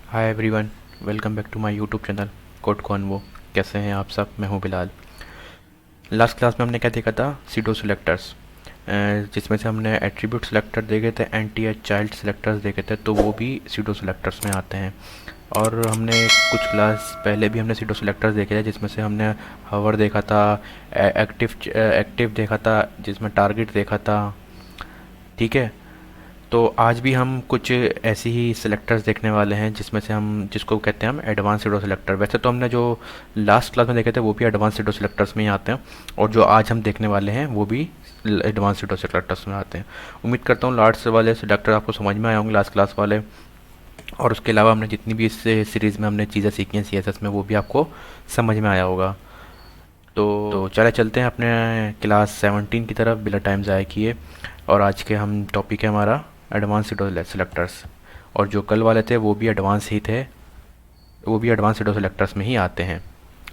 Hi everyone, welcome back to my YouTube channel code convo. कैसे हैं आप सब? मैं हूं बिलाल। लास्ट क्लास में हमने क्या देखा था? सीडो सिलेक्टर्स, जिसमें से हमने एट्रीब्यूट सिलेक्टर देखे थे, एंटी या चाइल्ड सिलेक्टर्स देखे थे, तो वो भी सीडो सिलेक्टर्स में आते हैं। और हमने कुछ क्लास पहले भी हमने सीडो सिलेक्टर्स देखे थे, जिसमें से हमने हावर देखा था, एक्टिव देखा था, जिसमें टारगेट देखा था। ठीक है। तो आज भी हम कुछ ऐसी ही सिलेक्टर्स देखने वाले हैं, जिसमें से हम जिसको कहते हैं हम एडवांस सीडो सिलेक्टर। वैसे तो हमने जो लास्ट क्लास में देखे थे वो भी एडवांस सीडो सिलेक्टर्स में ही आते हैं, और जो आज हम देखने वाले हैं वो भी एडवांस सीडो सिलेक्टर्स में आते हैं। उम्मीद करता हूँ लास्ट वाले सिलेक्टर आपको समझ में आए होंगे, लास्ट क्लास वाले। और उसके अलावा हमने जितनी भी इस सीरीज़ में हमने चीज़ें सीखी हैं CSS में, वो भी आपको समझ में आया होगा। तो चले चलते हैं अपने क्लास 17 की तरफ बिना टाइम ज़ाया किए। और आज के हम टॉपिक है हमारा एडवांस सीडो सिलेक्टर्स। और जो कल वाले थे वो भी एडवांस ही थे, वो भी एडवांस सीडो सिलेक्टर्स में ही आते हैं।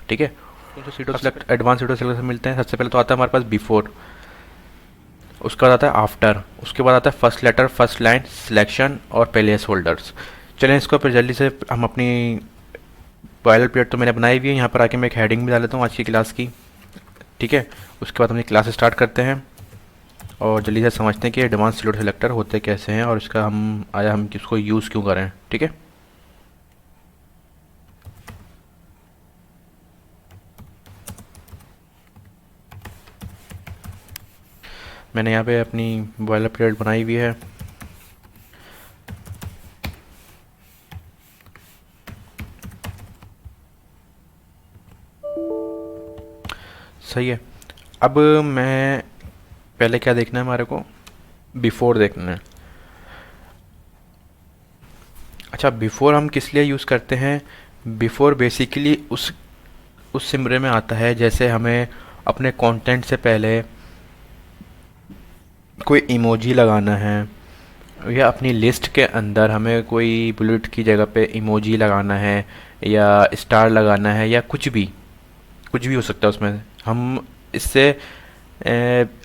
ठीक है। तो pseudo select advance pseudo selector मिलते हैं। सबसे पहले तो आता है हमारे पास बिफोर, उसके बाद आता है आफ्टर, उसके बाद आता है first letter, first line, selection और प्लेस होल्डर्स। चलें इसको फिर जल्दी से हम अपनी पायलट पीरियड तो मैंने बनाई हुई है, यहाँ पर आके मैं एक हेडिंग भी डाल लेता हूँ आज की क्लास की। ठीक है। उसके बाद हम क्लास स्टार्ट करते हैं और जल्दी से समझते हैं कि एडवांस सीडो सिलेक्टर होते कैसे हैं और इसका हम किसको यूज़ क्यों करें। ठीक है। मैंने यहाँ पे अपनी बॉयलर प्लेट बनाई हुई है। सही है। अब मैं पहले क्या देखना है हमारे को? बिफोर देखना है। अच्छा, बिफोर हम किस लिए यूज़ करते हैं? बिफोर बेसिकली उस सिमरे में आता है, जैसे हमें अपने कंटेंट से पहले कोई इमोजी लगाना है, या अपनी लिस्ट के अंदर हमें कोई बुलेट की जगह पे इमोजी लगाना है, या स्टार लगाना है, या कुछ भी हो सकता है उसमें। हम इससे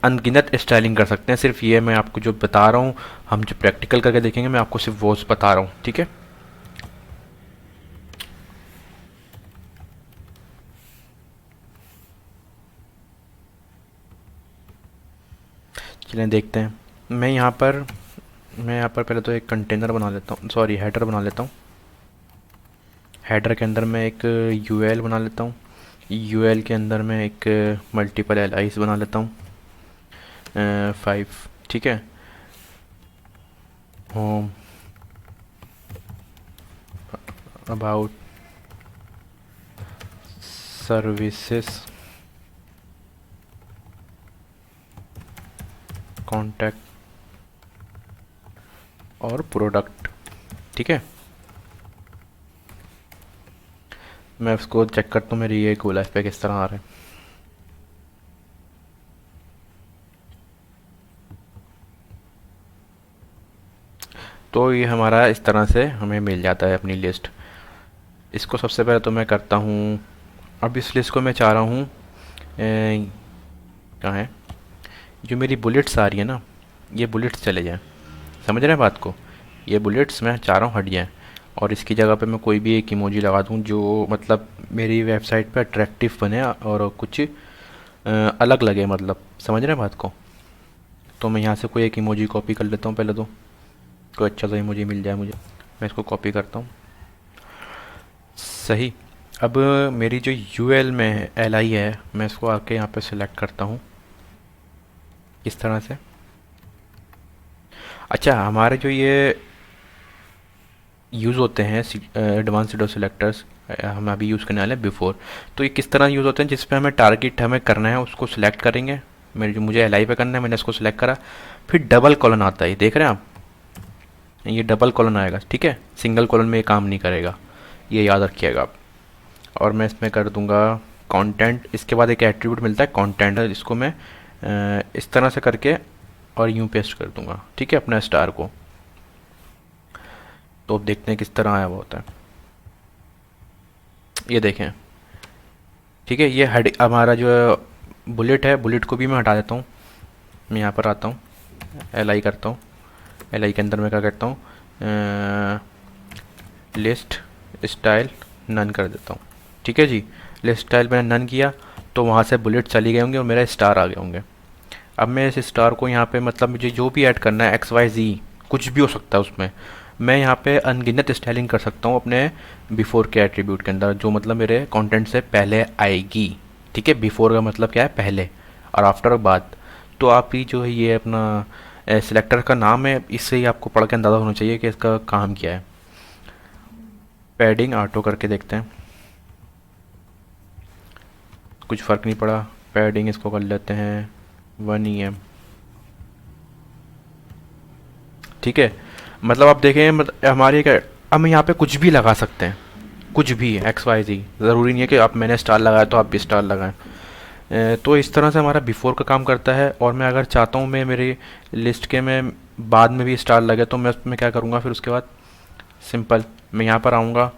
अनगिनत स्टाइलिंग कर सकते हैं। सिर्फ ये मैं आपको जो बता रहा हूँ, हम जो प्रैक्टिकल करके देखेंगे, मैं आपको सिर्फ वो बता रहा हूँ। ठीक है। चलिए देखते हैं। मैं यहाँ पर पहले तो एक कंटेनर बना लेता हूँ, सॉरी हेडर बना लेता हूँ। हेडर के अंदर मैं एक यूएल बना लेता हूँ। यूएल के अंदर मैं एक मल्टीपल एलाइस बना लेता हूँ, 5। ठीक है। होम, अबाउट, सर्विसेज, कॉन्टैक्ट और प्रोडक्ट। ठीक है। मैं उसको चेक करता हूँ मेरी ये गोल लाइफ पे किस तरह आ रहे हैं। तो ये हमारा इस तरह से हमें मिल जाता है अपनी लिस्ट। इसको सबसे पहले तो मैं करता हूँ, अब इस लिस्ट को मैं चाह रहा हूँ, कहाँ है, जो मेरी बुलेट्स आ रही है ना, ये बुलेट्स चले जाएं। समझ रहे हैं बात को? ये बुलेट्स मैं चाह रहा हूँ हट जाएं, और इसकी जगह पे मैं कोई भी एक इमोजी लगा दूँ जो मतलब मेरी वेबसाइट पे अट्रैक्टिव बने और कुछ अलग लगे, मतलब समझ रहे हैं बात को? तो मैं यहाँ से कोई एक इमोजी कॉपी कर लेता हूँ पहले तो, कोई अच्छा सा इमोजी मिल जाए मुझे। मैं इसको कॉपी करता हूँ। सही। अब मेरी जो यूएल में एल आई है, मैं इसको आके यहाँ पे सिलेक्ट करता हूँ इस तरह से। अच्छा, हमारे जो ये यूज़ होते हैं एडवांस सीडो सिलेक्टर्स, हम अभी यूज़ करने वाले हैं बिफोर। तो ये किस तरह यूज़ होते हैं? जिस पे हमें टारगेट हमें करना है उसको सिलेक्ट करेंगे। मेरे जो मुझे एल आई पे करना है, मैंने इसको सिलेक्ट करा, फिर डबल कॉलन आता है, देख रहे हैं आप? ये डबल कॉलन आएगा। ठीक है। सिंगल कॉलन में ये काम नहीं करेगा, ये याद रखिएगा आप। और मैं इसमें कर दूंगा कंटेंट। इसके बाद एक एट्रीब्यूट मिलता है कंटेंट, जिसको मैं इस तरह से करके और यूं पेस्ट कर दूंगा। ठीक है, अपना स्टार को। तो अब देखते हैं किस तरह आया हुआ होता है। ये देखें। ठीक है। ये हेड हमारा जो बुलेट है, बुलेट को भी मैं हटा देता हूँ। मैं यहाँ पर आता हूँ, एल आई करता हूँ। एल आई के अंदर मैं क्या करता हूँ, लिस्ट स्टाइल नन कर देता हूँ। ठीक है जी, लिस्ट स्टाइल मैंने नन किया तो वहाँ से बुलेट चली गए होंगे और मेरा स्टार आ गए होंगे। अब मैं इस स्टार को यहाँ पे मतलब मुझे जो भी ऐड करना है एक्स वाई जी कुछ भी हो सकता है उसमें, मैं यहाँ पे अनगिनत स्टाइलिंग कर सकता हूँ अपने बिफोर के एट्रीब्यूट के अंदर, जो मतलब मेरे कंटेंट से पहले आएगी। ठीक है, बिफोर का मतलब क्या है, पहले, और आफ्टर बाद। तो आप ही जो है ये अपना सिलेक्टर का नाम है, इससे ही आपको पढ़ के अंदाज़ा होना चाहिए कि इसका काम क्या है। पैडिंग ऑटो करके देखते हैं, कुछ फ़र्क नहीं पड़ा। पैडिंग इसको कर लेते हैं 1 EM। ठीक है, मतलब आप देखें हमारे क्या, हम यहाँ पे कुछ भी लगा सकते हैं, कुछ भी एक्स वाई जी, ज़रूरी नहीं है कि आप मैंने स्टार लगाया तो आप भी स्टार लगाएं। तो इस तरह से हमारा बिफोर का काम करता है। और मैं अगर चाहता हूँ मैं मेरी लिस्ट के में बाद में भी स्टार लगे तो मैं उसमें क्या करूँगा, फिर उसके बाद सिंपल मैं यहाँ पर आऊँगा,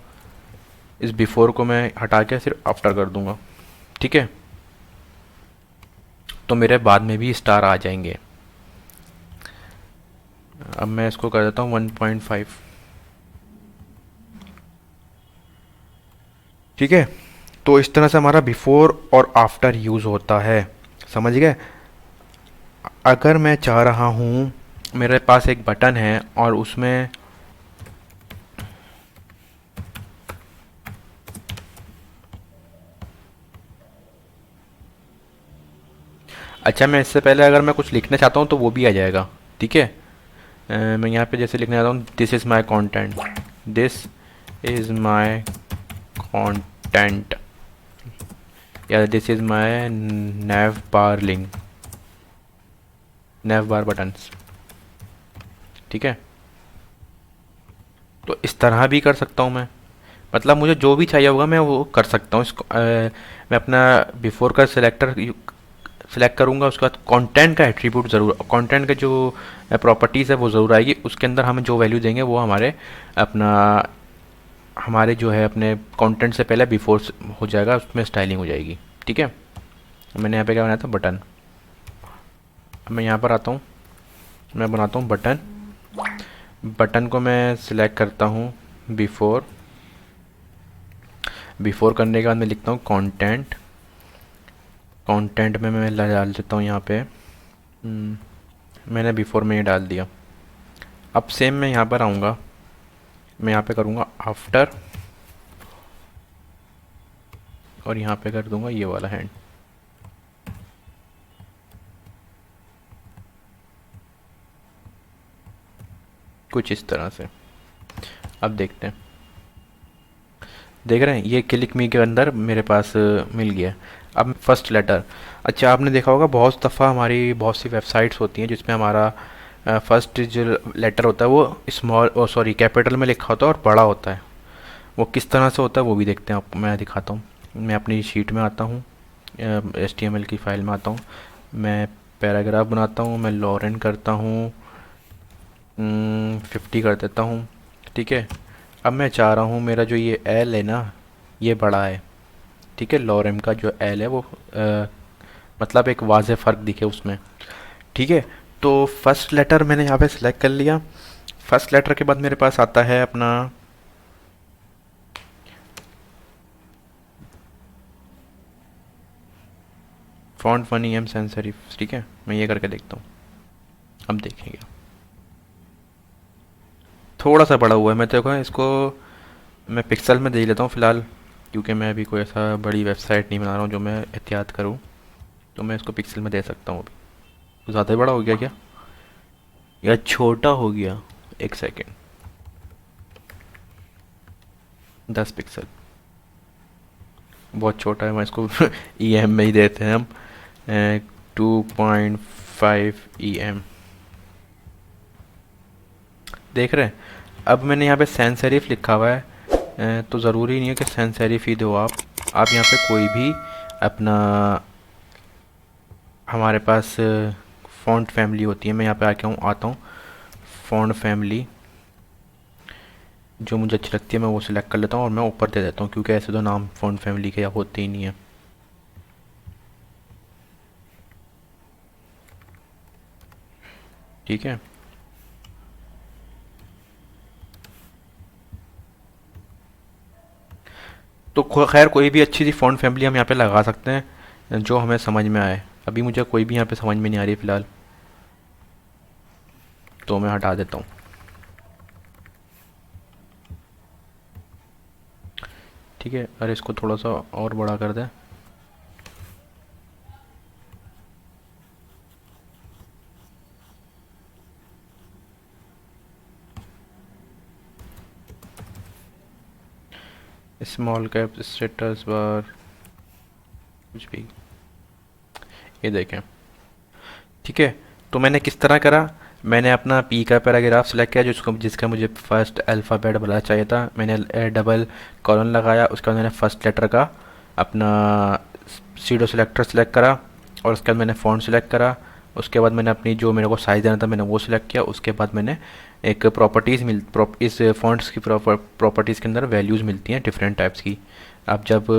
इस बिफोर को मैं हटा के सिर्फ आफ्टर कर दूँगा। ठीक है, तो मेरे बाद में भी स्टार आ जाएंगे। अब मैं इसको कर देता हूँ 1.5। ठीक है, तो इस तरह से हमारा बिफोर और आफ्टर यूज़ होता है, समझ गए। अगर मैं चाह रहा हूँ, मेरे पास एक बटन है और उसमें अच्छा, मैं इससे पहले अगर मैं कुछ लिखना चाहता हूँ तो वो भी आ जाएगा। ठीक है, मैं यहाँ पे जैसे लिखना चाहता हूँ this is my content, this is my content, या this is my nav bar link, nav bar buttons. ठीक है, तो इस तरह भी कर सकता हूँ मैं, मतलब मुझे जो भी चाहिए होगा मैं वो कर सकता हूँ। इसको मैं अपना बिफोर का सिलेक्टर सिलेक्ट करूँगा, उसके बाद कंटेंट का एट्रीब्यूट ज़रूर, कंटेंट के जो प्रॉपर्टीज़ है वो ज़रूर आएगी, उसके अंदर हम जो वैल्यू देंगे वो हमारे अपना हमारे जो है अपने कंटेंट से पहले बिफोर हो जाएगा, उसमें स्टाइलिंग हो जाएगी। ठीक है, मैंने यहाँ पे क्या बनाया था, बटन। अब मैं यहाँ पर आता हूँ, मैं बनाता हूँ बटन। बटन को मैं सिलेक्ट करता हूँ बिफोर, बिफोर करने के बाद मैं लिखता हूँ कंटेंट, कंटेंट में मैं डाल देता हूँ यहाँ पे मैंने बिफोर में ये डाल दिया। अब सेम मैं यहाँ पर आऊँगा, मैं यहाँ पे करूँगा आफ्टर, और यहाँ पे कर दूँगा ये वाला हैंड। कुछ इस तरह से। अब देखते हैं, देख रहे हैं ये क्लिक मी के अंदर मेरे पास मिल गया। अब फर्स्ट लेटर, अच्छा आपने देखा होगा बहुत दफ़ा हमारी बहुत सी वेबसाइट्स होती हैं जिसमें हमारा फर्स्ट जो लेटर होता है वो स्मॉल, ओ सॉरी, कैपिटल में लिखा होता है और बड़ा होता है। वो किस तरह से होता है वो भी देखते हैं, आपको मैं दिखाता हूँ। मैं अपनी शीट में आता हूँ, HTML की फाइल में आता हूँ, मैं पैराग्राफ बनाता हूँ, मैं लॉरेन करता हूँ, 50 कर देता हूँ। ठीक है, अब मैं चाह रहा हूँ मेरा जो ये एल है ना ये बड़ा है। ठीक है, लॉरेम का जो एल है वो मतलब एक वाज़ेह फ़र्क दिखे उसमें। ठीक है, तो फर्स्ट लेटर मैंने यहाँ पे सिलेक्ट कर लिया। फर्स्ट लेटर के बाद मेरे पास आता है अपना फॉन्ट 1 EM sans serif। ठीक है, मैं ये करके देखता हूँ, अब देखेंगे थोड़ा सा बड़ा हुआ है। मैं तो कहूँ इसको मैं पिक्सल में दे लेता हूँ फ़िलहाल, क्योंकि मैं अभी कोई ऐसा बड़ी वेबसाइट नहीं बना रहा हूँ जो मैं एहतियात करूँ, तो मैं इसको पिक्सल में दे सकता हूँ। अभी तो ज़्यादा ही बड़ा हो गया क्या, या छोटा हो गया, एक सेकेंड, 10 पिक्सल, बहुत छोटा है। मैं इसको EM में ही देते हैं हम, 2.5 EM। देख रहे हैं, अब मैंने यहाँ पे सैन सेरिफ लिखा हुआ है, तो ज़रूरी नहीं है कि सैन सेरिफ ही दो आप यहाँ पे कोई भी अपना, हमारे पास फ़ॉन्ट फैमिली होती है। मैं यहाँ पे आके आता हूँ फ़ॉन्ट फैमिली, जो मुझे अच्छी लगती है मैं वो सिलेक्ट कर लेता हूँ और मैं ऊपर दे देता हूँ, क्योंकि ऐसे तो नाम फ़ॉन्ट फैमिली के होते ही नहीं है। ठीक है, तो खैर कोई भी अच्छी सी फ़ॉन्ट फैमिली हम यहाँ पे लगा सकते हैं जो हमें समझ में आए। अभी मुझे कोई भी यहाँ पे समझ में नहीं आ रही फ़िलहाल, तो मैं हटा देता हूँ। ठीक है, अरे इसको थोड़ा सा और बड़ा कर दें। स्मॉल कैप स्टेटस बार कुछ भी, ये देखें। ठीक है, तो मैंने किस तरह करा, मैंने अपना पी का पैराग्राफ सेलेक्ट किया जिसका मुझे फर्स्ट अल्फ़ाबेट बड़ा चाहिए था। मैंने डबल कॉलन लगाया, उसके बाद मैंने फर्स्ट लेटर का अपना सीडो सेलेक्टर सेलेक्ट करा, और उसके बाद मैंने फ़ॉन्ट सेलेक्ट करा। उसके बाद मैंने अपनी जो मेरे को साइज़ देना था मैंने वो सिलेक्ट किया। उसके बाद मैंने एक इस फ़ॉन्ट्स की प्रॉपर्टीज़ के अंदर वैल्यूज़ मिलती हैं डिफरेंट टाइप्स की। आप जब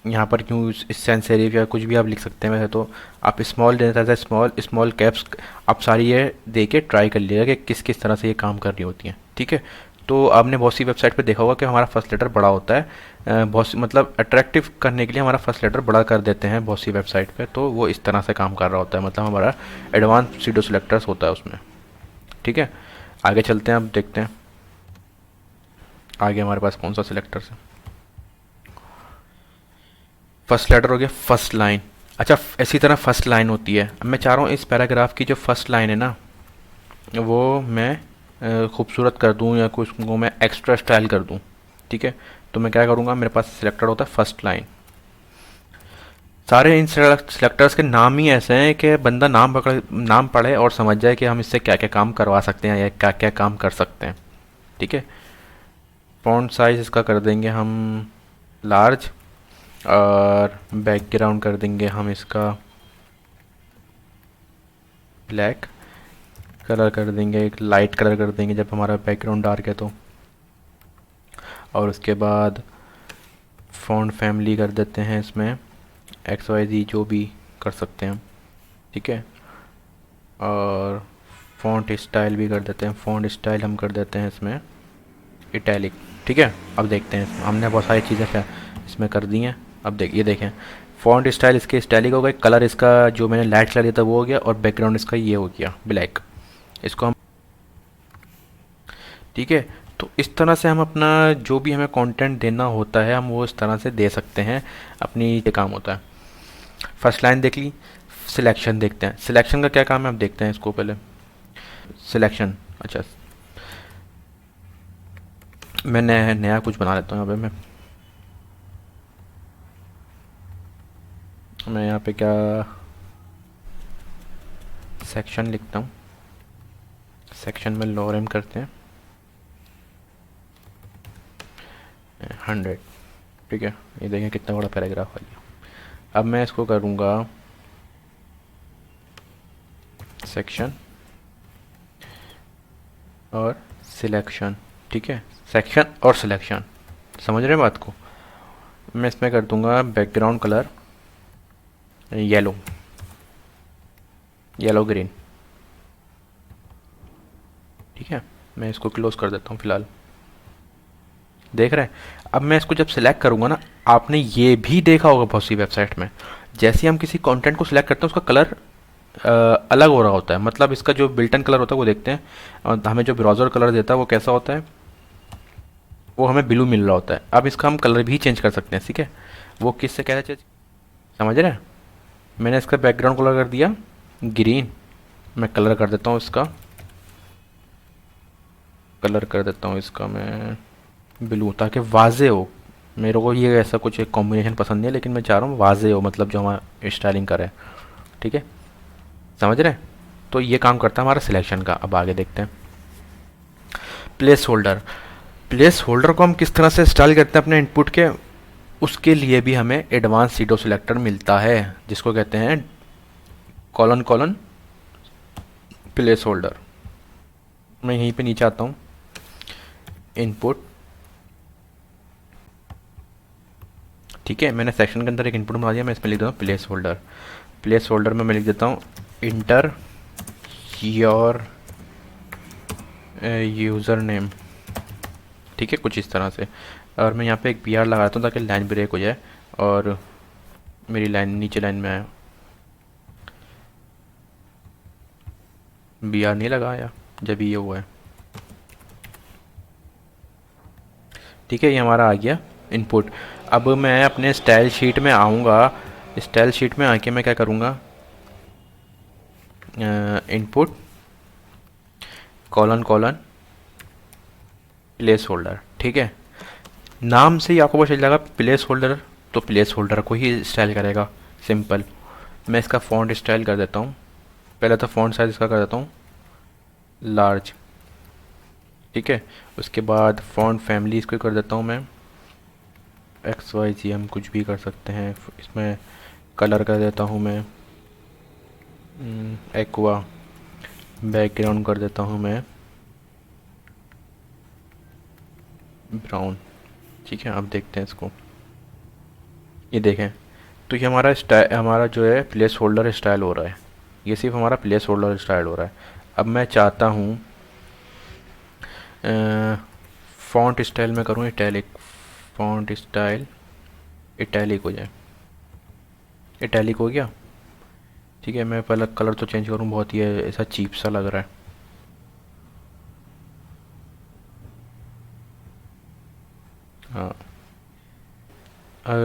यहाँ पर क्यों इस सेंस सेरिफ या कुछ भी आप लिख सकते हैं, वैसे तो आप स्मॉल देना था, स्मॉल स्मॉल कैप्स आप सारी ये दे के ट्राई कर लिएगा कि किस किस तरह से ये काम कर रही होती हैं। ठीक है, तो आपने बहुत सी वेबसाइट पे देखा होगा कि हमारा फर्स्ट लेटर बड़ा होता है, बहुत सी मतलब अट्रैक्टिव करने के लिए हमारा फर्स्ट लेटर बड़ा कर देते हैं बहुत सी वेबसाइट पे, तो वो इस तरह से काम कर रहा होता है, मतलब हमारा एडवांस सीडो सिलेक्टर्स होता है उसमें। ठीक है, आगे चलते हैं, अब देखते हैं आगे हमारे पास कौन सा सिलेक्टर्स है। फर्स्ट लेटर हो गया, फर्स्ट लाइन। अच्छा, इसी तरह फर्स्ट लाइन होती है। अब मैं चाह रहा हूँ इस पैराग्राफ की जो फर्स्ट लाइन है ना, वो मैं खूबसूरत कर दूँ या कुछ को मैं एक्स्ट्रा स्टाइल कर दूँ। ठीक है, तो मैं क्या करूँगा, मेरे पास सिलेक्टर होता है फर्स्ट लाइन। सारे इन सिलेक्टर्स के नाम ही ऐसे हैं कि बंदा नाम पढ़े और समझ जाए कि हम इससे क्या क्या काम करवा सकते हैं या क्या क्या काम कर सकते हैं। ठीक है, फॉन्ट साइज इसका कर देंगे हम लार्ज, और बैकग्राउंड कर देंगे हम इसका ब्लैक, कलर कर देंगे एक लाइट कलर कर देंगे जब हमारा बैकग्राउंड डार्क है तो। और उसके बाद फ़ॉन्ट फैमिली कर देते हैं इसमें XYZ जो भी कर सकते हैं। ठीक है, और फ़ॉन्ट स्टाइल भी कर देते हैं, फ़ॉन्ट स्टाइल हम कर देते हैं इसमें इटैलिक। ठीक है, अब देखते हैं, हमने बहुत सारी चीज़ें इसमें कर दी हैं। अब ये देखें, फ़ॉन्ट स्टाइल इसके स्टाइलिक हो गए, कलर इसका जो मैंने लाइट कलर दिया था वो हो गया, और बैकग्राउंड इसका ये हो गया ब्लैक। इसको हम ठीक है, तो इस तरह से हम अपना जो भी हमें कंटेंट देना होता है हम वो इस तरह से दे सकते हैं, अपनी ये काम होता है। फर्स्ट लाइन देख ली, सिलेक्शन देखते हैं, सिलेक्शन का क्या काम है, अब देखते हैं इसको पहले। सिलेक्शन, अच्छा मैं नया कुछ बना लेता हूँ यहाँ पे। मैं यहाँ पे क्या सेक्शन लिखता हूँ, सेक्शन में लोअर करते हैं 100। ठीक है, ये देखें कितना बड़ा पैराग्राफ आ गया। अब मैं इसको करूँगा सेक्शन और सिलेक्शन। ठीक है, सेक्शन और सिलेक्शन, समझ रहे हैं बात को। मैं इसमें कर दूँगा background colour yellow, yellow green. ठीक है, मैं इसको क्लोज कर देता हूँ फ़िलहाल, देख रहे हैं। अब मैं इसको जब सिलेक्ट करूँगा ना, आपने ये भी देखा होगा बहुत सी वेबसाइट में, जैसे ही हम किसी कंटेंट को सिलेक्ट करते हैं उसका कलर अलग हो रहा होता है, मतलब इसका जो बिल्टन कलर होता है वो देखते हैं, और हमें जो ब्राउज़र कलर देता है वो कैसा होता है, वो हमें ब्लू मिल रहा होता है। अब इसका हम कलर भी चेंज कर सकते हैं। ठीक है, वो किससे कैसे चेंज, समझ रहे हैं। मैंने इसका बैकग्राउंड कलर कर दिया ग्रीन, मैं कलर कर देता हूँ इसका, कलर कर देता हूँ इसका मैं ब्लू, ताकि वाजे हो। मेरे को ये ऐसा कुछ एक कॉम्बिनेशन पसंद नहीं है, लेकिन मैं चाह रहा हूँ वाजे हो, मतलब जो हमारा स्टाइलिंग करे। ठीक है, समझ रहे हैं। तो ये काम करता है हमारा सिलेक्शन का। अब आगे देखते हैं प्लेस होल्डर। प्लेस होल्डर को हम किस तरह से स्टाइल करते हैं अपने इनपुट के, उसके लिए भी हमें एडवांस सीडो सिलेक्टर मिलता है जिसको कहते हैं कॉलन कॉलन प्लेस होल्डर। मैं यहीं पे नीचे आता हूँ, इनपुट। ठीक है, मैंने सेक्शन के अंदर एक इनपुट बना दिया, मैं इसमें लिख देता हूँ प्लेस होल्डर। प्लेस होल्डर में मैं लिख देता हूँ इंटर योर यूज़र नेम। ठीक है, कुछ इस तरह से। और मैं यहाँ पे एक बी आर लगाता हूँ ताकि लाइन ब्रेक हो जाए और मेरी लाइन नीचे लाइन में आए। बी आर नहीं लगाया जब ये हुआ है। ठीक है, ये हमारा आ गया इनपुट। अब मैं अपने स्टाइल शीट में आऊँगा। स्टाइल शीट में आके मैं क्या करूँगा, input colon colon place holder. ठीक है, नाम से ही आपको पता चल जाएगा प्लेस होल्डर, तो प्लेस होल्डर को ही स्टाइल करेगा, सिंपल। मैं इसका फ़ॉन्ट स्टाइल कर देता हूँ। पहले तो फ़ॉन्ट साइज़ इसका कर देता हूँ लार्ज। ठीक है, उसके बाद फ़ॉन्ट फैमिली इसको कर देता हूँ मैं XYZ, हम कुछ भी कर सकते हैं। इसमें कलर कर देता हूँ मैं एक्वा। बैकग्राउंड कर देता हूँ मैं ब्राउन। ठीक है, अब देखते हैं इसको। ये देखें, तो ये हमारा स्टाइल, हमारा जो है प्लेस होल्डर स्टाइल हो रहा है। ये सिर्फ हमारा प्लेस होल्डर स्टाइल हो रहा है। अब मैं चाहता हूँ फ़ॉन्ट स्टाइल में करूँ इटैलिक। फ़ॉन्ट स्टाइल इटैलिक हो जाए। इटैलिक हो गया। ठीक है, मैं पहले कलर तो चेंज करूँ, बहुत ही ऐसा चीप सा लग रहा है। हाँ,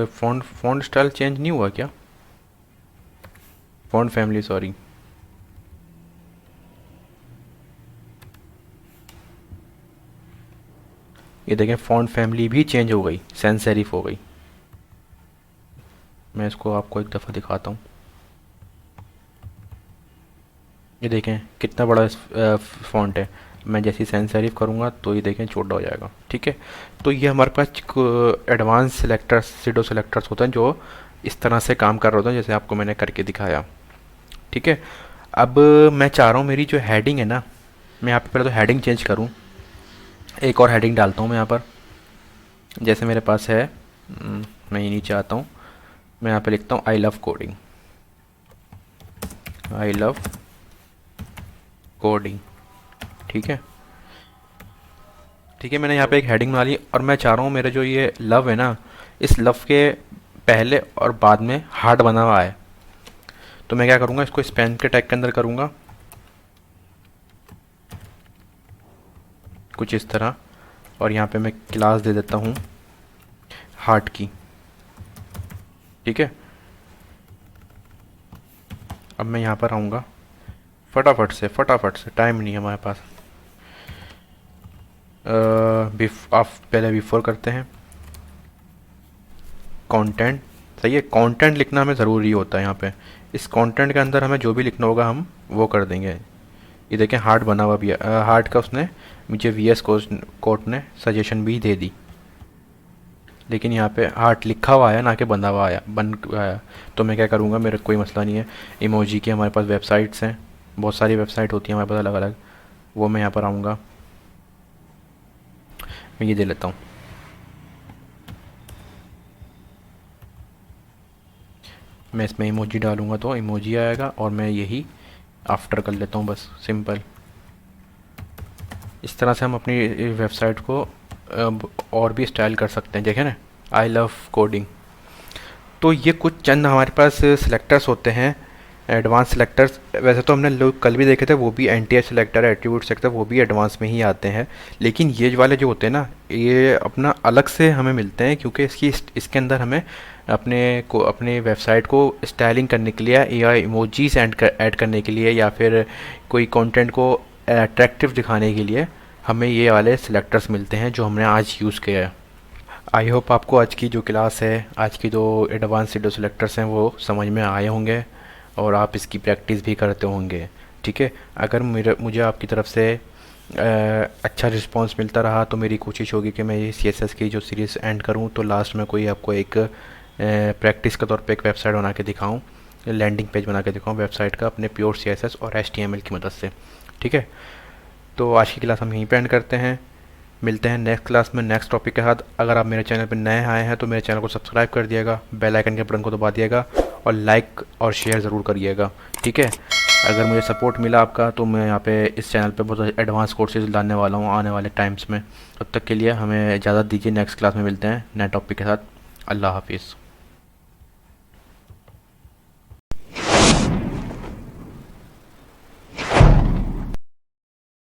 फ़ॉन्ट फ़ॉन्ट स्टाइल चेंज नहीं हुआ क्या? Font family, sorry. ये देखें, फ़ॉन्ट फैमिली भी चेंज हो गई, सैंस सेरिफ हो गई। मैं इसको आपको एक दफ़ा दिखाता हूँ। ये देखें कितना बड़ा फ़ॉन्ट है। मैं जैसे ही सैंस सेरिफ करूँगा तो ये देखें छोटा हो जाएगा। ठीक है, तो ये हमारे पास एडवांस सेलेक्टर्स, सीडो सेलेक्टर्स होते हैं जो इस तरह से काम कर रहे होते हैं, जैसे आपको मैंने करके दिखाया। ठीक है, अब मैं चाह रहा हूँ मेरी जो हेडिंग है ना, मैं यहाँ पे पहले तो हेडिंग चेंज करूँ। एक और हेडिंग डालता हूँ मैं यहाँ पर, जैसे मेरे पास है। मैं ये नीचे आता हूँ, मैं यहाँ पे लिखता हूँ I love coding. I love coding. ठीक है, ठीक है, मैंने यहाँ पे एक हेडिंग बना ली और मैं चाह रहा हूँ मेरा जो ये लव है ना, इस लव के पहले और बाद में हार्ट बना हुआ है। तो मैं क्या करूँगा, इसको स्पैन के टैग के अंदर करूँगा कुछ इस तरह, और यहाँ पे मैं क्लास दे देता हूँ हार्ट की। ठीक है, अब मैं यहाँ पर आऊँगा फटाफट से, टाइम नहीं है हमारे पास। आप पहले बिफोर करते हैं कंटेंट। सही है, कंटेंट लिखना हमें ज़रूरी होता है यहाँ पे। इस कंटेंट के अंदर हमें जो भी लिखना होगा हम वो कर देंगे। ये देखें हार्ट बना हुआ भी है। हार्ट का उसने मुझे VS कोड ने सजेशन भी दे दी, लेकिन यहाँ पे हार्ट लिखा हुआ आया ना कि बंधा हुआ आया। तो मैं क्या करूँगा, मेरा कोई मसला नहीं है। इमोजी की हमारे पास वेबसाइट्स हैं, बहुत सारी वेबसाइट होती हैं हमारे पास अलग अलग। वो मैं यहाँ पर आऊँगा, मैं ये दे लेता हूँ। मैं इसमें इमोजी डालूँगा तो इमोजी आएगा, और मैं यही आफ्टर कर लेता हूँ, बस सिंपल। इस तरह से हम अपनी वेबसाइट को और भी स्टाइल कर सकते हैं। देखें ना, आई लव कोडिंग। तो ये कुछ चंद हमारे पास सिलेक्टर्स होते हैं, एडवांस सिलेक्टर्स। वैसे तो हमने लोग कल भी देखे थे, वो भी NTH सिलेक्टर, एट्रीब्यूट सिलेक्टर, वो भी एडवांस में ही आते हैं। लेकिन ये वाले जो होते हैं ना, ये अपना अलग से हमें मिलते हैं, क्योंकि इसके अंदर हमें अपने वेबसाइट को स्टाइलिंग करने के लिए या इमोजीज ऐड करने के लिए, या फिर कोई कंटेंट को अट्रैक्टिव दिखाने के लिए हमें ये वाले सिलेक्टर्स मिलते हैं जो हमने आज यूज़ किया है। आई होप आपको आज की जो क्लास है, आज की जो एडवांस सीडो सिलेक्टर्स हैं वो समझ में आए होंगे और आप इसकी प्रैक्टिस भी करते होंगे। ठीक है, अगर मुझे आपकी तरफ से अच्छा रिस्पांस मिलता रहा तो मेरी कोशिश होगी कि मैं ये CSS की जो सीरीज़ एंड करूँ तो लास्ट में कोई आपको एक प्रैक्टिस के तौर पे एक वेबसाइट बना के दिखाऊँ, लैंडिंग पेज बना के दिखाऊँ वेबसाइट का अपने प्योर CSS और HTML की मदद से। ठीक है, तो आज की क्लास हम यहीं पे एंड करते हैं। मिलते हैं नेक्स्ट क्लास में नेक्स्ट टॉपिक के साथ। अगर आप मेरे चैनल पर नए आए हैं तो मेरे चैनल को सब्सक्राइब कर दिएगा, बेल आइकन के बटन को दबा दिएगा और लाइक और शेयर ज़रूर करिएगा। ठीक है, अगर मुझे सपोर्ट मिला आपका तो मैं यहाँ पे इस चैनल पे बहुत एडवांस कोर्सेज लाने वाला हूँ आने वाले टाइम्स में। तब तक के लिए हमें इजाज़त दीजिए, नेक्स्ट क्लास में मिलते हैं नए टॉपिक के साथ। अल्लाह हाफिज़।